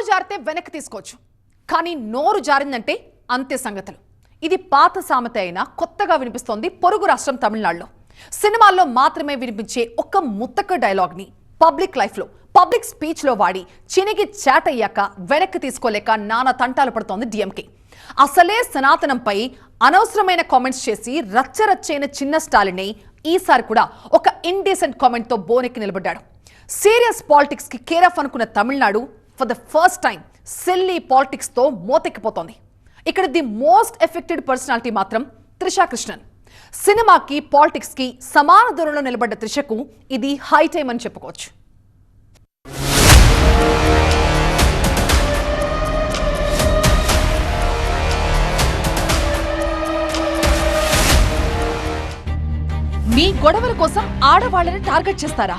జారితే వెనక్కి తీసుకోవచ్చు, కానీ నోరు జారిందంటే అంతే సంగతులు. ఇది పాత సామెత అయినా కొత్తగా వినిపిస్తోంది పొరుగు రాష్ట్రం తమిళనాడులో. సినిమాల్లో మాత్రమే వినిపించే ఒక ముత్తక డైలాగ్ని పబ్లిక్ లైఫ్లో, పబ్లిక్ స్పీచ్లో వాడి చినిగి చాటయ్యాక వెనక్కి తీసుకోలేక నానా తంటాలు పడుతోంది డిఎంకే. అసలే సనాతనంపై అనవసరమైన కామెంట్స్ చేసి రచ్చరచ్చైన చిన్న స్టాలిన్ ఈసారి కూడా ఒక ఇండీసెంట్ కామెంట్తో బోనెక్కి నిలబడ్డాడు. సీరియస్ పాలిటిక్స్ కి కేర్ ఆఫ్ అనుకున్న Tamil Nadu for the first time silly politics తో మోతెక్కిపోతోంది. ఇక్కడ ది మోస్ట్ ఎఫెక్టెడ్ పర్సనాలిటీ మాత్రం త్రిషా కృష్ణన్. సినిమాకి పాలిటిక్స్ కి సమాన దూరంలో నిలబడ్డ త్రిషకు ఇది హై టైం అని చెప్పుకోవచ్చు. మీ గొడవల కోసం ఆడవాళ్ళని టార్గెట్ చేస్తారా?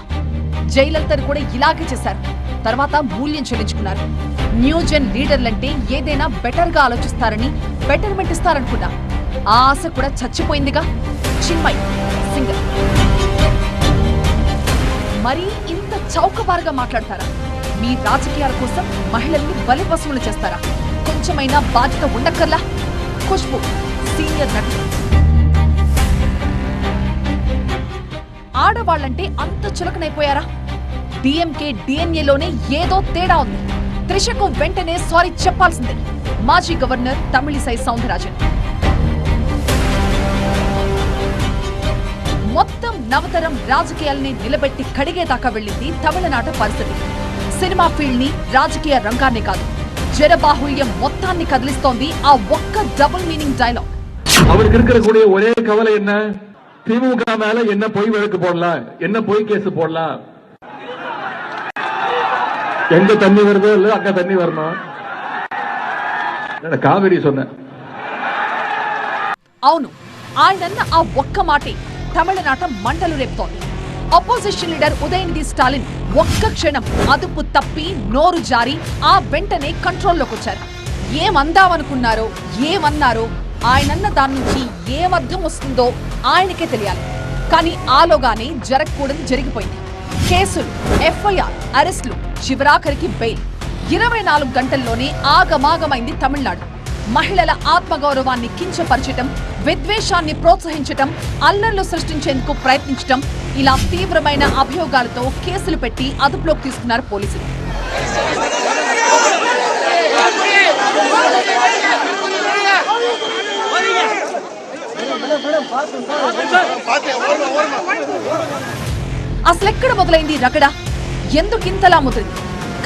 జయలలితను కూడా ఇలాగే చేశారు. తర్వాత మూల్యం చెల్లించుకున్నారు. న్యూ జెన్ లీడర్లంటే ఏదైనా బెటర్ గా ఆలోచిస్తారని, బెటర్మెంట్ ఇస్తారనుకున్నా. ఆ ఆశ కూడా చచ్చిపోయిందిగా. చిన్మయ్ సింగర్ మరీ ఇంత చౌకబారుగా మాట్లాడతారా? మీ రాజకీయాల కోసం మహిళల్ని బలి పశువులు చేస్తారా? కొంచెమైనా బాధ్యత ఉండక్కర్లా? ఖుష్బు సీనియర్ నటుడు. ఆడవాళ్లంటే అంత చులకనైపోయారా? డిఎంకే డిఎన్ఏలోనే ఏదో తేడా ఉంది. త్రిషకు వెంటనే సారీ చెప్పాల్సిందే మాజీ గవర్నర్ తమిళిసై సౌందరరాజన్. మొత్తం నవతరం రాజకీయాల్ని నిలబెట్టి కడిగేదాకా వెళ్ళింది తమిళనాట పరిస్థితి. సినిమా ఫీల్డ్ ని, రాజకీయ రంగాన్ని కాదు, జనబాహుళ్యం మొత్తాన్ని కదిలిస్తోంది ఆ ఒక్క డబుల్ మీనింగ్ డైలాగ్. அவருக்கு இருக்கக்கூடிய ஒரே கவலை என்ன? திமுக மேல என்ன போய் வழக்கு போடலாம், என்ன போய் கேஸ் போடலாம். எங்க தண்ணி வருதோ இல்ல அங்க தண்ணி வரணும். కావేరి சொன்ன. అవును, ఆయనన్న ఆ ఒక్క మాటే తమిళనాట మంటలు రేపుతోంది. అపోజిషన్ లీడర్ ఉదయనిధి స్టాలిన్ ఒక్క క్షణం అదుపు తప్పి నోరు జారి ఆ వెంటనే కంట్రోల్లోకి వచ్చారు. ఏమందామనుకున్నారో, ఏమన్నారో, ఆయనన్న దాని నుంచి ఏమర్థం వస్తుందో ఆయనకే తెలియాలి. కానీ ఆలోగానే జరగకూడదు జరిగిపోయింది. కేసులు, ఎఫ్ఐఆర్, అరెస్టులు, చివరాఖరికి బెయిల్. 24 గంటల్లోనే ఆగమాగమైంది తమిళనాడు. మహిళల ఆత్మగౌరవాన్ని కించపరచటం, విద్వేషాన్ని ప్రోత్సహించటం, అల్లర్లు సృష్టించేందుకు ప్రయత్నించటం, ఇలా తీవ్రమైన అభియోగాలతో కేసులు పెట్టి అదుపులోకి తీసుకున్నారు పోలీసులు. అసలెక్కడ మొదలైంది రగడ? ఎందుకింతలా ముదిరింది?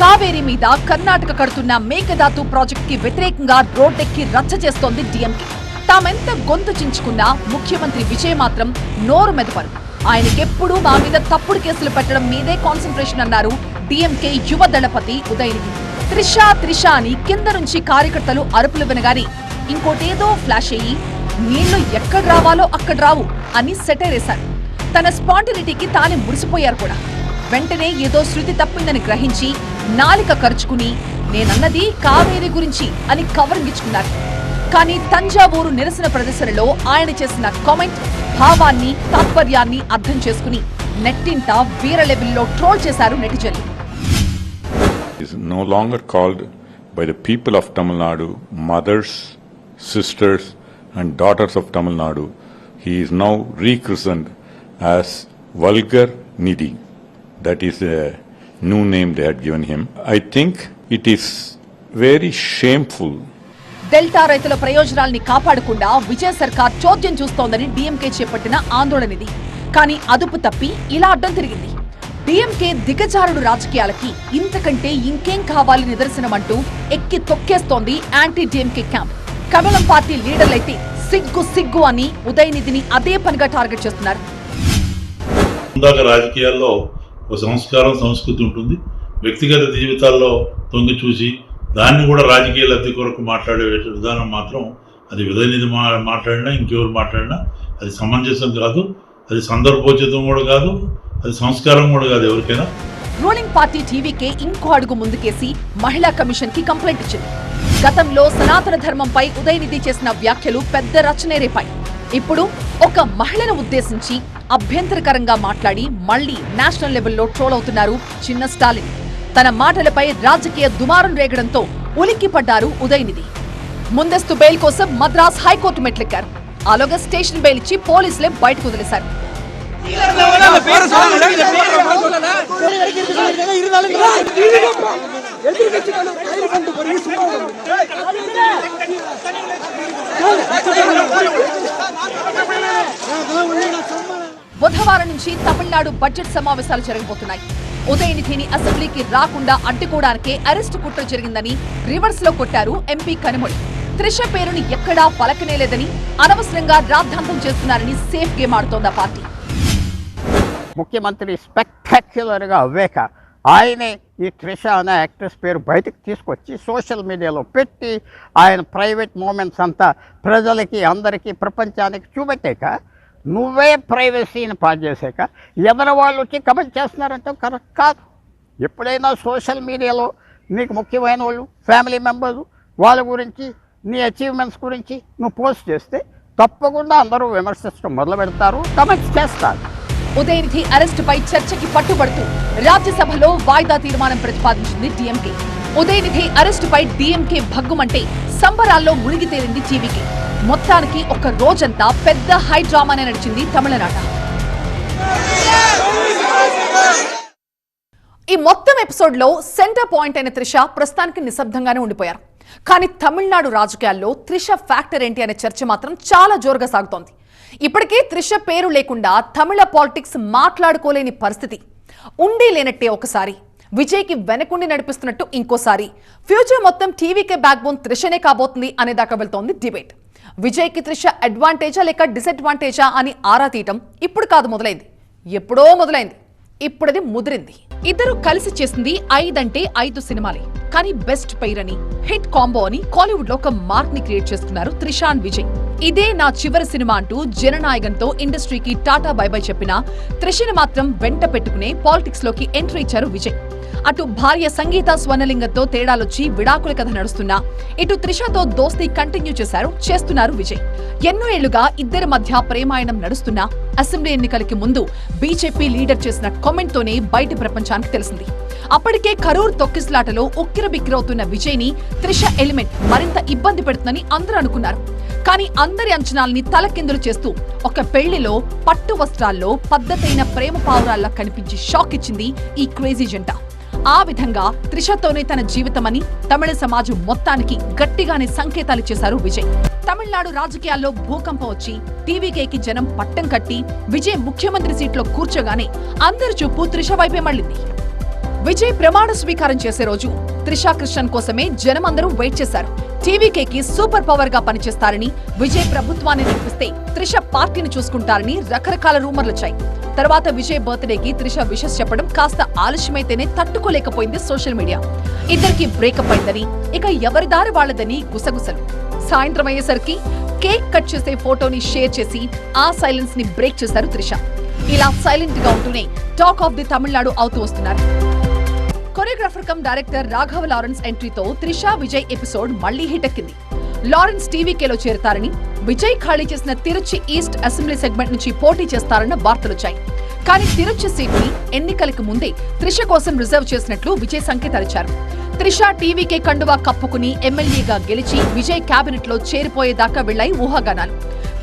కావేరీ మీద కర్ణాటక కడుతున్న మేకదాతు ప్రాజెక్ట్ కి వ్యతిరేకంగా రోడ్డెక్కి రచ్చ చేస్తోంది డిఎంకే. తామెంత గొంతు చించుకున్నా ముఖ్యమంత్రి విజయ్ మాత్రం నోరు మెదపరు. ఆయనకెప్పుడు మా మీద తప్పుడు కేసులు పెట్టడం మీదే కాన్సంట్రేషన్ అన్నారు డిఎంకే యువ దళపతి ఉదయనిధి. త్రిషా త్రిషా అని కింద నుంచి కార్యకర్తలు అరుపులు వినగానే ఇంకోటేదో ఫ్లాష్ అయ్యి నీళ్లు ఎక్కడ రావాలో అక్కడ రావు అని సెటైరేశారు. తన స్పాంటినిటీకి తానే మురిసిపోయారు కూడా. వెంటనే ఏదో శృతి తప్పిందని గ్రహించి నాలిక ఖర్చుకుని నేనన్నది కావేరీ గురించి అని కవరింగిచ్చుకున్నారు. కానీ తంజావూరు నిరసన ప్రదర్శనలో ఆయన చేసిన కామెంట్ భావాన్ని, తాత్పర్యాన్ని అర్థం చేసుకుని నెట్టింట వీర లెవెల్లో ట్రోల్ చేశారు నెటిజన్లు. No longer called by the people of Tamil Nadu mothers, sisters and daughters of Tamil Nadu. He is now rechristened as Vulgar Nidhi. That is a new name they had given him. I think it is very shameful. Delta రైతుల ప్రయోజనాల్ని కాపాడకుండా విజయ్ సర్కార్ చోద్యం చూస్తోందని DMK చేపట్టిన ఆందోళన ఇది. కానీ అదుపు తప్పి ఇలా అడ్డం తిరిగింది. డిఎంకే దిగజారుడు రాజకీయాలకి ఇంతకంటే ఇంకేం కావాలి నిదర్శనమంటూ ఎక్కి తొక్కేస్తోంది యాంటీ డిఎంకే క్యాంప్. కమలం పార్టీ లీడర్లైతే సిగ్గు సిగ్గు అని ఉదయనిధిని అదే పనిగా టార్గెట్ చేస్తున్నారు. రాజకీయాల్లో ఒక సంస్కారం, సంస్కృతి ఉంటుంది. వ్యక్తిగత జీవితాల్లో తొంగి చూసి దాన్ని కూడా రాజకీయ లబ్ధి కొరకు మాట్లాడే విధానం మాత్రం అది ఉదయనిధి మాట్లాడినా ఇంకెవరు మాట్లాడినా అది సమంజసం కాదు, అది సందర్భోచితం కూడా కాదు, అది సంస్కారం కూడా కాదు ఎవరికైనా. రూలింగ్ పార్టీ టీవీకే ఇంకో అడుగు ముందుకేసి మహిళా కమిషన్ కి కంప్లైంట్ ఇచ్చింది. గతంలో సనాతన ధర్మంపై ఉదయనిధి చేసిన వ్యాఖ్యలు పెద్ద రచనే రేపాయి. ఇప్పుడు ఒక మహిళను ఉద్దేశించి అభ్యంతరకరంగా మాట్లాడి మళ్లీ నేషనల్ లెవెల్లో ట్రోల్ అవుతున్నారు చిన్న స్టాలిన్. తన మాటలపై రాజకీయ దుమారం రేగడంతో ఉలిక్కిపడ్డారు ఉదయనిధి. ముందస్తు బెయిల్ కోసం మద్రాస్ హైకోర్టు మెట్లెక్కారు. ఆలోగా స్టేషన్ బెయిల్ ఇచ్చి పోలీసులే బయటకు వదిలేశారు. బుధవారం నుంచి తమిళనాడు బడ్జెట్ సమావేశాలు జరగబోతున్నాయి. ఉదయనిధిని అసెంబ్లీకి రాకుండా అడ్డుకోవడానికే అరెస్టు కుట్ర జరిగిందని రివర్స్ లో కొట్టారు ఎంపీ కనుమొడి. త్రిష పేరుని ఎక్కడా పలకనేలేదని, అనవసరంగా రాద్ధాంతం చేస్తున్నారని సేఫ్ గేమ్ ఆడుతోంది ఆ పార్టీ. ముఖ్యమంత్రి స్పెక్టాక్యులర్గా అవ్వాక ఆయనే ఈ త్రిష అనే యాక్ట్రెస్ పేరు బయటకు తీసుకొచ్చి సోషల్ మీడియాలో పెట్టి ఆయన ప్రైవేట్ మూమెంట్స్ అంతా ప్రజలకి, అందరికీ, ప్రపంచానికి చూపెట్టాక నువ్వే ప్రైవసీని పాస్ చేశాక ఎవరి వాళ్ళు వచ్చి కమెంట్ చేస్తున్నారంటే కరెక్ట్ కాదు. ఎప్పుడైనా సోషల్ మీడియాలో నీకు ముఖ్యమైన వాళ్ళు, ఫ్యామిలీ మెంబర్స్, వాళ్ళ గురించి, నీ అచీవ్మెంట్స్ గురించి నువ్వు పోస్ట్ చేస్తే తప్పకుండా అందరూ విమర్శించడం మొదలు పెడతారు, కమెంట్స్ చేస్తారు. ఉదయనిధి అరెస్టుపై చర్చకి పట్టుబడుతూ రాజ్యసభలో వాయిదా తీర్మానం ప్రతిపాదించింది డీఎంకే. ఉదయనిధి అరెస్టుపై డీఎంకే భగ్గుమంటే సంబరాల్లో మునిగి తేలింది టీవీకి. మొత్తానికి ఒక రోజంతా పెద్ద హై డ్రామానే నడిచింది తమిళనాట. ఈ మొత్తం ఎపిసోడ్ లో సెంటర్ పాయింట్ అయిన త్రిష ప్రస్తుతానికి నిశ్శబ్దంగానే ఉండిపోయారు. కానీ తమిళనాడు రాజకీయాల్లో త్రిష ఫ్యాక్టర్ ఏంటి అనే చర్చ మాత్రం చాలా జోరుగా సాగుతోంది. ఇప్పటికే త్రిష పేరు లేకుండా తమిళ పాలిటిక్స్ మాట్లాడుకోలేని పరిస్థితి. ఉండి లేనట్టే ఒకసారి, విజయ్కి వెనకుండి నడిపిస్తున్నట్టు ఇంకోసారి, ఫ్యూచర్ మొత్తం టీవీకే బ్యాక్ బోన్ త్రిషనే కాబోతుంది అనేదాకా వెళ్తోంది డిబేట్. విజయ్కి త్రిష అడ్వాంటేజా లేక డిసడ్వాంటేజా అని ఆరా తీయటం ఇప్పుడు కాదు మొదలైంది, ఎప్పుడో మొదలైంది. ఇప్పుడది ముదిరింది. ఇద్దరు కలిసి చేసింది 5 అంటే 5 సినిమాలే. కానీ బెస్ట్ పెయిర్ అని, హిట్ కాంబో అని కాలీవుడ్ లో ఒక మార్క్ ని క్రియేట్ చేసుకున్నారు త్రిషాన్ విజయ్. ఇదే నా చివరి సినిమా అంటూ జననాయకంతో ఇండస్ట్రీకి టాటా బై బై చెప్పిన త్రిషని మాత్రం వెంట పెట్టుకునే పాలిటిక్స్ లోకి ఎంట్రీ ఇచ్చారు విజయ్. అటు భార్య సంగీత స్వర్ణలింగంతో తేడాలొచ్చి విడాకుల కథ నడుస్తున్నా, ఇటు త్రిషతో దోస్తీ కంటిన్యూ చేస్తున్నారు విజయ్. ఎన్నో ఏళ్లుగా ఇద్దరి మధ్య ప్రేమాయణం నడుస్తున్నా అసెంబ్లీ ఎన్నికలకి ముందు బీజేపీ లీడర్ చేసిన కామెంట్ తోనే బయట ప్రపంచానికి తెలిసింది. అప్పటికే కరూర్ తొక్కిసలాటలో ఉక్కిరబిక్కిరవుతున్న విజయ్ ని త్రిష ఎలిమెంట్ మరింత ఇబ్బంది పెడుతుందని అందరూ అనుకున్నారు. కానీ అందరి అంచనాల్ని తలకిందులు చేస్తూ ఒక పెళ్లిలో పట్టు వస్త్రాల్లో పద్ధతైన ప్రేమ పావురాల్లా కనిపించి షాక్ ఇచ్చింది ఈ క్రేజీ జంట. ఆ విధంగా త్రిషతోనే తన జీవితమని తమిళ సమాజం మొత్తానికి గట్టిగానే సంకేతాలు చేశారు విజయ్. తమిళనాడు రాజకీయాల్లో భూకంపం వచ్చి టీవీకేకి జనం పట్టం కట్టి విజయ్ ముఖ్యమంత్రి సీట్లో కూర్చోగానే అందరి చూపు త్రిష వైపే మళ్ళింది. విజయ్ ప్రమాణ స్వీకారం చేసే రోజు త్రిషా కృష్ణన్ కోసమే జనం అందరూ వెయిట్ చేశారు. టీవీకేకి సూపర్ పవర్ గా పనిచేస్తారని, విజయ్ ప్రభుత్వాన్ని నడిపిస్తే త్రిష పార్టీని చూసుకుంటారని రకరకాల రూమర్లొచ్చాయి. తర్వాత విజయ్ బర్త్డేకి త్రిష విషెస్ చెప్పడం కాస్త ఆలస్యమైతేనే తట్టుకోలేకపోయింది సోషల్ మీడియా. ఇద్దరికి బ్రేకప్ అయిందని, ఇక ఎవరి దారి వాళ్లదని గుసగుసలు. సాయంత్రం అయ్యేసరికి కేక్ కట్ చేసే ఫోటోని షేర్ చేసి ఆ సైలెన్స్ ని బ్రేక్ చేశారు త్రిష. ఇలా సైలెంట్ గా ఉంటూనే టాక్ ఆఫ్ ది తమిళనాడు అవుతూ వస్తున్నారు. Choreographer come director Raghava Lawrence ఎంట్రీతో Trisha Vijay episode మళ్లీ హిట్ ఎక్కింది. లారెన్స్ టీవీకేలో చేరతారని, విజయ్ ఖాళీ చేసిన తిరుచి ఈస్ట్ అసెంబ్లీ సెగ్మెంట్ నుంచి పోటీ చేస్తారన్న వార్తలొచ్చాయి. కానీ తిరుచి సీట్ ని ఎన్నికలకు ముందే త్రిష కోసం రిజర్వ్ చేసినట్లు విజయ్ సంకేతాలిచ్చారు. త్రిష టీవీకే కండువా కప్పుకుని ఎమ్మెల్యేగా గెలిచి విజయ్ కేబినెట్ లో చేరిపోయేదాకా వెళ్లాయి ఊహాగానాలు.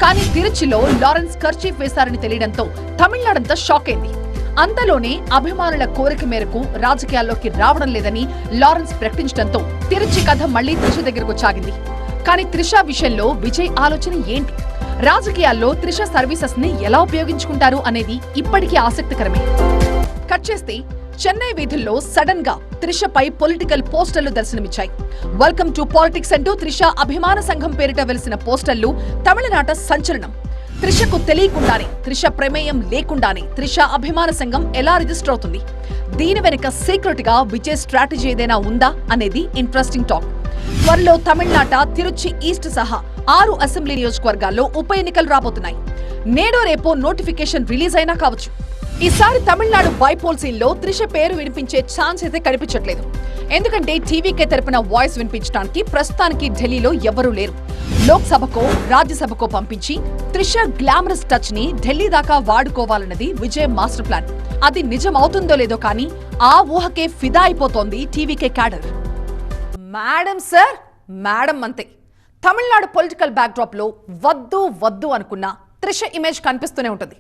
కానీ తిరుచిలో లారెన్స్ కర్చీఫ్ వేశారని తెలియడంతో తమిళనాడంతా షాక్ అయింది. అంతలోనే అభిమానుల కోరిక మేరకు రాజకీయాల్లోకి రావడం లేదని లారెన్స్ ప్రకటించడంతో తిరుచి కథ మళ్లీ త్రిష దగ్గరకు సాగింది. కానీ త్రిష విషయంలో విజయ్ ఆలోచన ఏంటి? రాజకీయాల్లో త్రిష సర్వీసెస్ ని ఎలా ఉపయోగించుకుంటారు అనేది ఇప్పటికీ ఆసక్తికరమే. కట్ చేస్తే చెన్నై వీధుల్లో సడన్ గా త్రిషపై పొలిటికల్ పోస్టర్లు దర్శనమిచ్చాయి. వెల్కమ్ టు పాలిటిక్స్ అంటూ త్రిష అభిమాన సంఘం పేరిట వెలిసిన పోస్టర్లు తమిళనాట సంచలనం. త్రిషకు తెలియకుండానే, త్రిష ప్రమేయం లేకుండానే త్రిష అభిమాన సంఘం ఎలా రిజిస్టర్ అవుతుంది? దీని వెనుక సీక్రెట్ గా విజయ్ స్ట్రాటజీ ఏదైనా ఉందా అనేది ఇంట్రెస్టింగ్ టాక్. త్వరలో తమిళనాట తిరుచి ఈస్ట్ సహా 6 అసెంబ్లీ నియోజకవర్గాల్లో ఉప ఎన్నికలు రాబోతున్నాయి. నేడో రేపో నోటిఫికేషన్ రిలీజ్ అయినా కావచ్చు. ఈసారి తమిళనాడు బైపోల్ సీన్ లో త్రిష పేరు వినిపించే ఛాన్స్ అయితే కనిపించట్లేదు. ఎందుకంటే టీవీకే తరపున వాయిస్ వినిపించడానికి ప్రస్తుతానికి ఢిల్లీలో ఎవరూ లేరు. లోక్సభకో రాజ్యసభకో పంపించి త్రిష గ్లామరస్ టచ్ ని ఢిల్లీ దాకా వాడుకోవాలన్నది విజయ్ మాస్టర్ ప్లాన్. అది నిజం అవుతుందో లేదో కానీ ఆ ఊహకే ఫిదా అయిపోతోంది TVK cadre. Madam sir, madam అంతే. తమిళనాడు పొలిటికల్ బ్యాక్డ్రాప్ లో వద్దు వద్దు అనుకున్న త్రిష ఇమేజ్ కనిపిస్తూనే ఉంటుంది.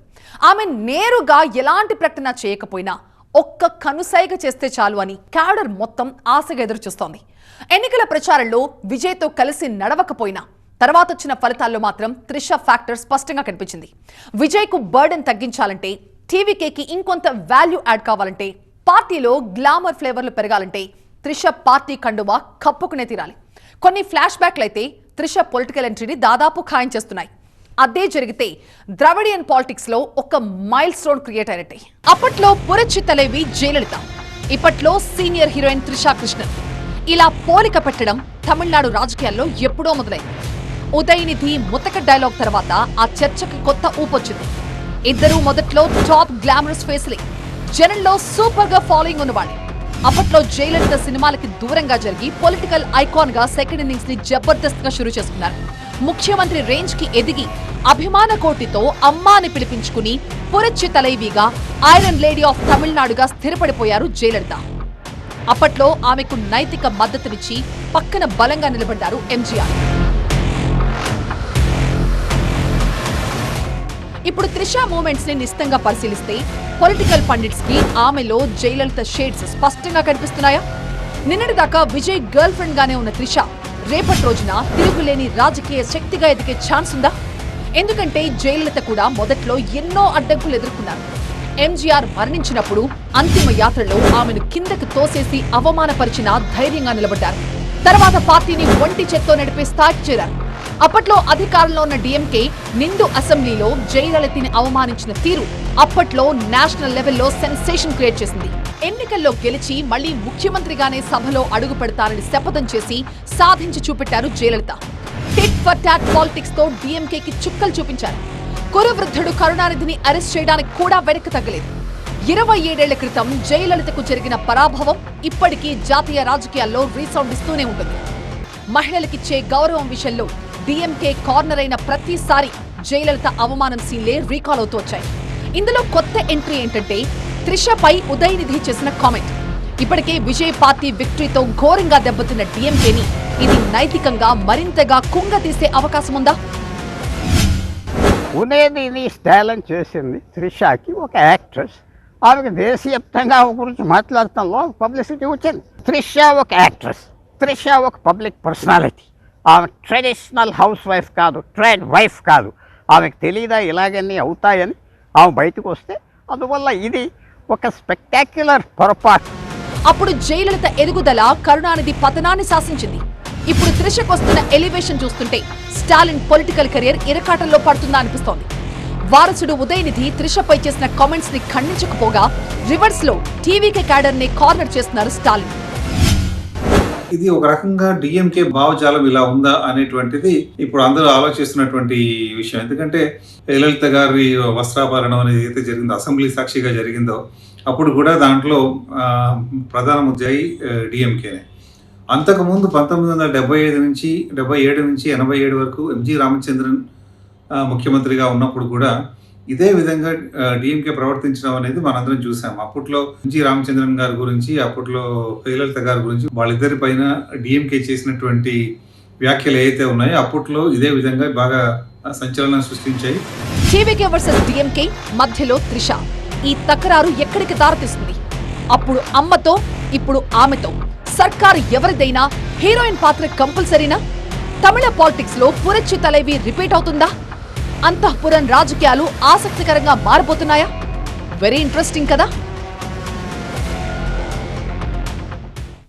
ఆమె నేరుగా ఎలాంటి ప్రకటన చేయకపోయినా ఒక్క కనుసైగ చేస్తే చాలు అని క్యాడర్ మొత్తం ఆశగా ఎదురుచూస్తోంది. ఎన్నికల ప్రచారంలో విజయ్తో కలిసి నడవకపోయినా తర్వాత వచ్చిన ఫలితాల్లో మాత్రం త్రిష ఫ్యాక్టర్ స్పష్టంగా కనిపించింది. విజయ్కు బర్డెన్ తగ్గించాలంటే, టీవీకేకి ఇంకొంత వాల్యూ యాడ్ కావాలంటే, పార్టీలో గ్లామర్ ఫ్లేవర్లు పెరగాలంటే త్రిష పార్టీ కండువా కప్పుకునే తీరాలి. కొన్ని ఫ్లాష్ బ్యాక్లు అయితే త్రిష పొలిటికల్ ఎంట్రీని దాదాపు ఖాయం చేస్తున్నాయి. అదే జరిగితే ద్రవిడియన్ పాలిటిక్స్ లో ఒక మైల్ స్టోన్ క్రియేట్ అయినట్టే. అప్పట్లో పురచ్చి తలేవి జయలలిత, ఇప్పట్లో సీనియర్ హీరోయిన్ త్రిషా కృష్ణన్. ఇలా పోలిక పెట్టడం తమిళనాడు రాజకీయాల్లో ఎప్పుడో మొదలైంది. ఉదయనిధి ముతక డైలాగ్ తర్వాత ఆ చర్చకి కొత్త ఊపొచ్చింది. ఇద్దరూ మొదట్లో టాప్ గ్లామరస్ ఫేస్లే, జనంలో సూపర్ గా ఫాలోయింగ్ ఉన్నవాళ్ళే. అప్పట్లో జయలలిత సినిమాలకి దూరంగా జరిగి పొలిటికల్ ఐకాన్ గా సెకండ్ ఇన్నింగ్స్ ని జబర్దస్త్ గా షురూ చేసుకున్నారు. ముఖ్యమంత్రి రేంజ్ కి ఎదిగి అభిమాన కోటితో అమ్మా అని పిలిపించుకుని పురచ్చి తలైవిగా ఐరన్ లేడీ ఆఫ్ తమిళనాడుగా స్థిరపడిపోయారు జయలలిత. అప్పట్లో ఆమెకు నైతిక మద్దతునిచ్చి పక్కన బలంగా నిలబడ్డారు ఎంజీఆర్. ఇప్పుడు త్రిషా మూమెంట్స్ ని నిశితంగా పరిశీలిస్తే పొలిటికల్ పండిట్స్ కి ఆమెలో జయలలిత షేడ్స్ స్పష్టంగా కనిపిస్తున్నాయా? నిన్నటిదాకా విజయ్ గర్ల్ ఫ్రెండ్ గానే ఉన్న త్రిష రేపటి రోజున తిరుగులేని రాజకీయ శక్తిగా ఎదిగే ఛాన్స్ ఉందా? ఎందుకంటే జయలలిత కూడా మొదట్లో ఎన్నో అడ్డంకులు ఎదుర్కొన్నారు. ఎంజీఆర్ మరణించినప్పుడు అంతిమ యాత్రలో ఆమెను కిందకు తోసేసి అవమానపరిచిన ధైర్యంగా నిలబడ్డారు. తర్వాత పార్టీని ఒంటి చేత్తో నడిపే స్థాయికి చేరారు. అప్పట్లో అధికారంలో ఉన్న డీఎంకే నిండు అసెంబ్లీలో జయలలితని అవమానించిన తీరు అప్పట్లో నేషనల్ లెవెల్లో సెన్సేషన్ క్రియేట్ చేసింది. ఎన్నికల్లో గెలిచి మళ్లీ ముఖ్యమంత్రిగానే సభలో అడుగు పెడతానని శపథం చేసి సాధించి చూపెట్టారు Jayalalithaa. Tit for tat politics తో డీఎంకేకి చుక్కలు చూపించారు. కురువృద్ధుడు కరుణానిధిని అరెస్ట్ చేయడానికి కూడా వెనక్కి తగ్గలేదు. 27 ఏళ్ల క్రితం జయలలితకు జరిగిన పరాభవం ఇప్పటికీ జాతీయ రాజకీయాల్లో రీసౌండ్ ఇస్తూనే ఉంటుంది. మహిళలకిచ్చే గౌరవం విషయంలో డీఎంకే కార్నర్ అయిన ప్రతిసారి జయలలిత అవమానం సీన్లే రీకాల్ అవుతూ వచ్చాయి. ఇందులో కొత్త ఎంట్రీ ఏంటంటే త్రిషపై ఉదయనిధి చేసిన కామెంట్. ఇప్పటికే విజయ్ పార్టీ విక్టరీతో ఘోరంగా దెబ్బతిన్న డీఎంకేని ఇది నైతికంగా మరింతగా కుంగతీసే అవకాశం ఉందా? ఉదయనిధి స్టాలిన్ చేసింది త్రిషకి ఒక యాక్ట్రెస్. ఆమెకు దేశవ్యాప్తంగా గురించి మాట్లాడటంలో పబ్లిసిటీ వచ్చింది. త్రిష ఒక యాక్ట్రెస్, త్రిష ఒక పబ్లిక్ పర్సనాలిటీ. ఆమె ట్రెడిషనల్ హౌస్ వైఫ్ కాదు, ట్రేడ్ వైఫ్ కాదు. ఆమెకు తెలియదా ఇలాగన్నీ అవుతాయని? ఆమె బయటకు వస్తే అందువల్ల ఇది ఒక స్పెక్టాక్యులర్ పొరపాటు. అప్పుడు జయలలిత ఎదుగుదల కరుణానిధి పతనాన్ని శాసించింది. ఇప్పుడు త్రిషకొస్తున్న ఎలివేషన్ చూస్తుంటే స్టాలిన్ పొలిటికల్ కెరియర్ ఇరకాటంలో పడుతుందా అనిపిస్తోంది. వారసుడు ఉదయనిధి త్రిషపై చేసిన కామెంట్స్ ని ఖండించకపోగా రివర్స్ లో టీవీకే క్యాడర్ ని కార్నర్ చేస్తున్నారు స్టాలిన్. ఇది ఒక రకంగా డిఎంకే భావజాలం ఇలా ఉందా అనేటువంటిది ఇప్పుడు అందరూ ఆలోచిస్తున్నటువంటి విషయం. ఎందుకంటే జయలలిత గారి వస్త్రాభరణం అనేది ఏదైతే జరిగిందో, అసెంబ్లీ సాక్షిగా జరిగిందో, అప్పుడు కూడా దాంట్లో ప్రధాన ముద్దాయి డిఎంకేనే. అంతకుముందు 1977 నుంచి 87 వరకు ఎంజి రామచంద్రన్ ముఖ్యమంత్రిగా ఉన్నప్పుడు కూడా ఇదే విధంగా డిఎంకే ప్రవర్తించడం అనేది మనందరం చూసాం. అప్పట్లో ఎంజి రామచంద్రన్ గారి గురించి, అప్పట్లో జయలలిత గారి గురించి వాళ్ళిద్దరి పైన డిఎంకే చేసినటువంటి వ్యాఖ్యలు ఏవైతే ఉన్నాయో అప్పట్లో ఇదే విధంగా బాగా సంచలనం సృష్టించాయి. టీవీకే వర్సెస్ డిఎంకే మధ్యలో త్రిష. ఈ తకరారు ఎక్కడికి దారితీస్తుంది? అప్పుడు అమ్మతో, ఇప్పుడు ఆమెతో. సర్కారు ఎవరిదైనా హీరోయిన్ పాత్ర కంపల్సరీనా? తమిళ పాలిటిక్స్ లో పురచ్చి తలైవి రిపీట్ అవుతుందా? అంతఃపురం రాజకీయాలు ఆసక్తికరంగా మారిపోతున్నాయా? వెరీ ఇంట్రెస్టింగ్ కదా.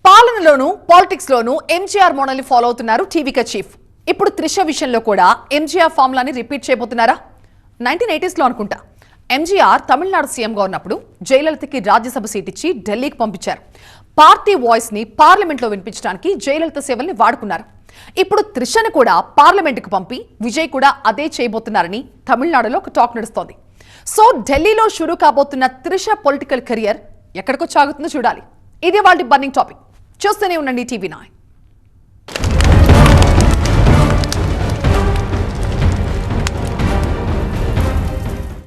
పాలనలోనూ పాలిటిక్స్ లోనూ ఎంజీఆర్ మోడల్ ని ఫాలో అవుతున్నారు టీవీకే చీఫ్. ఇప్పుడు త్రిష విషయంలో కూడా ఎంజీఆర్ ఫార్ములాని రిపీట్ చేయబోతున్నారా? 1980s లో అనుకుంటా ఎంజీఆర్ తమిళనాడు సీఎంగా ఉన్నప్పుడు జయలలితకి రాజ్యసభ సీట్ ఇచ్చి ఢిల్లీకి పంపించారు. పార్టీ వాయిస్ ని పార్లమెంట్ లో వినిపించడానికి జయలలిత సేవల్ని వాడుకున్నారు. ఇప్పుడు త్రిషను కూడా పార్లమెంటుకు పంపి విజయ్ కూడా అదే చేయబోతున్నారని తమిళనాడులో ఒక టాక్ నడుస్తోంది. సో ఢిల్లీలో షురూ కాబోతున్న త్రిష పొలిటికల్ కెరియర్ ఎక్కడికో సాగుతుందో చూడాలి. ఇది వాళ్ళ బర్నింగ్ టాపిక్. చూస్తూనే ఉండండి TV9.